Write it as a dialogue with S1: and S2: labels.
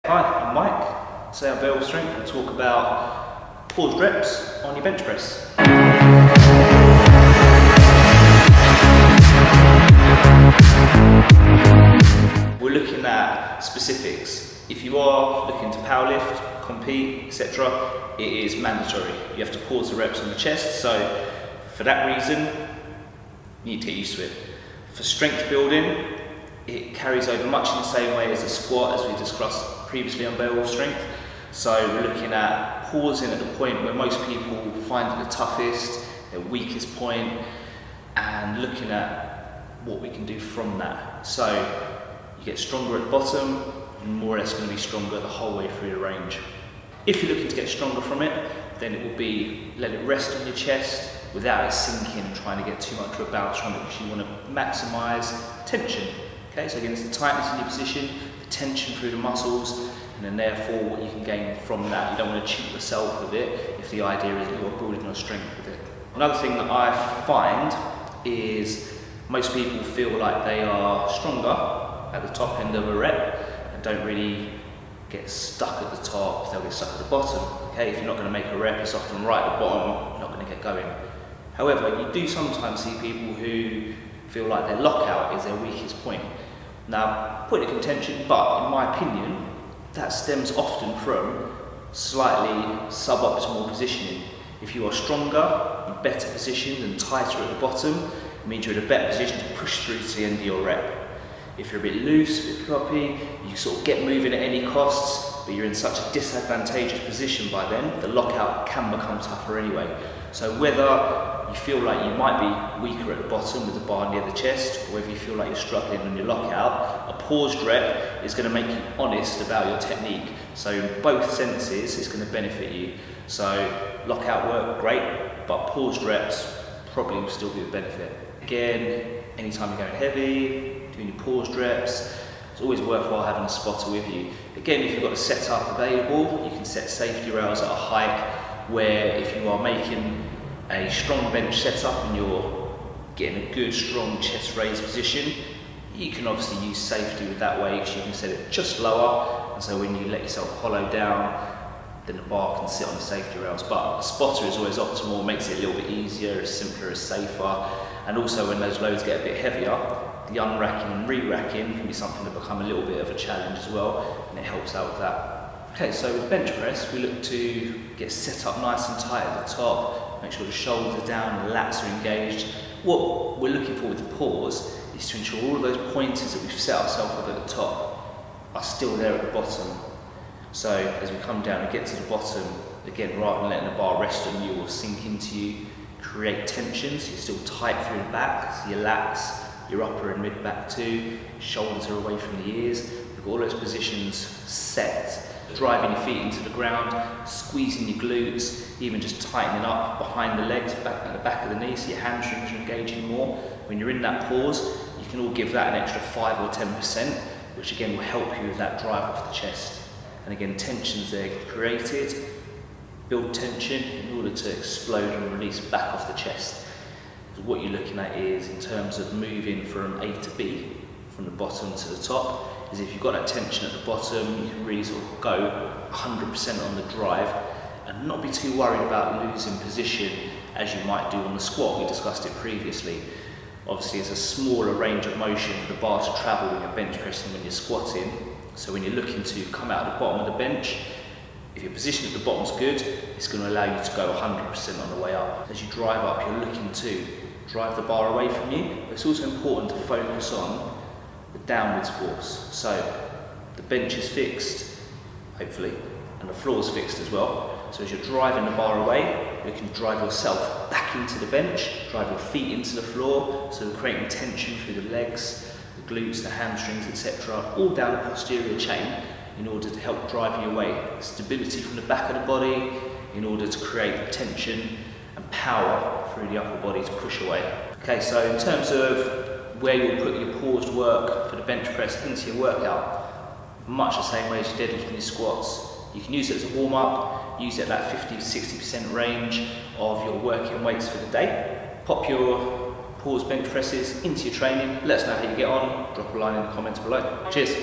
S1: Hi, I'm Mike. Today on Beowulf Strength we'll talk about paused reps on your bench press. We're looking at specifics. If you are looking to powerlift, compete, etc., it is mandatory. You have to pause the reps on the chest, so for that reason, you need to get used to it. For strength building, it carries over much in the same way as a squat, as we discussed previously on Beowulf Strength. So we're looking at pausing at the point where most people find it the toughest, their weakest point, and looking at what we can do from that. So you get stronger at the bottom, and more or less going to be stronger the whole way through the range. If you're looking to get stronger from it, then it will be let it rest on your chest without it sinking and trying to get too much of a bounce from it, because you want to maximise tension. Okay, so again, it's the tightness in your position, the tension through the muscles, and then therefore what you can gain from that. You don't want to cheat yourself with it if the idea is that you're building your strength with it. Another thing that I find is most people feel like they are stronger at the top end of a rep and don't really get stuck at the top, they'll get stuck at the bottom. Okay, if you're not going to make a rep, it's often right at the bottom, you're not going to get going. However, you do sometimes see people who feel like their lockout is their weakest point. Now, point of contention, but in my opinion, that stems often from slightly suboptimal positioning. If you are stronger, in better positioned and tighter at the bottom, it means you're in a better position to push through to the end of your rep. If you're a bit loose, a bit floppy, you sort of get moving at any costs, but you're in such a disadvantageous position by then, the lockout can become tougher anyway. So whether you feel like you might be weaker at the bottom with the bar near the chest, or whether you feel like you're struggling on your lockout, a paused rep is going to make you honest about your technique. So in both senses, it's going to benefit you. So lockout work, great, but paused reps probably will still be a benefit. Again, anytime you're going heavy, doing your paused reps, it's always worthwhile having a spotter with you. Again, if you've got a setup available, you can set safety rails at a height where if you are making a strong bench setup and you're getting a good strong chest raised position, you can obviously use safety with that way, because you can set it just lower, and so when you let yourself hollow down, then the bar can sit on the safety rails. But a spotter is always optimal, makes it a little bit easier, it's simpler, it's safer, and also when those loads get a bit heavier, the unracking and re-racking can be something that become a little bit of a challenge as well, and it helps out with that. Okay, so with bench press, we look to get set up nice and tight at the top, make sure the shoulders are down, the lats are engaged. What we're looking for with the pause is to ensure all of those pointers that we've set ourselves with at the top are still there at the bottom. So as we come down and get to the bottom, again, rather than letting the bar rest on you or sink into you, create tension so you're still tight through the back, so your lats, your upper and mid back too, shoulders are away from the ears. We've got all those positions set. Driving your feet into the ground, squeezing your glutes, even just tightening up behind the legs, back at the back of the knee, so your hamstrings are engaging more. When you're in that pause, you can all give that an extra 5 or 10%, which again will help you with that drive off the chest. And again, tensions there created, build tension in order to explode and release back off the chest. So what you're looking at is, in terms of moving from A to B, from the bottom to the top, is if you've got that tension at the bottom, you can really sort of go 100% on the drive and not be too worried about losing position as you might do on the squat. We discussed it previously. Obviously, it's a smaller range of motion for the bar to travel when you're bench pressing, when you're squatting. So when you're looking to come out of the bottom of the bench, if your position at the bottom's good, it's going to allow you to go 100% on the way up. As you drive up, you're looking to drive the bar away from you, but it's also important to focus on the downwards force. So the bench is fixed, hopefully, and the floor is fixed as well. So as you're driving the bar away, you can drive yourself back into the bench, drive your feet into the floor, so creating tension through the legs, the glutes, the hamstrings, etc., all down the posterior chain in order to help drive you away. Stability from the back of the body in order to create tension and power through the upper body to push away. Okay, so in terms of where you'll put your paused work for the bench press into your workout, much the same way as your deadlift and your squats. You can use it as a warm-up, use it at that 50 to 60% range of your working weights for the day. Pop your paused bench presses into your training, let us know how you get on, drop a line in the comments below. Cheers.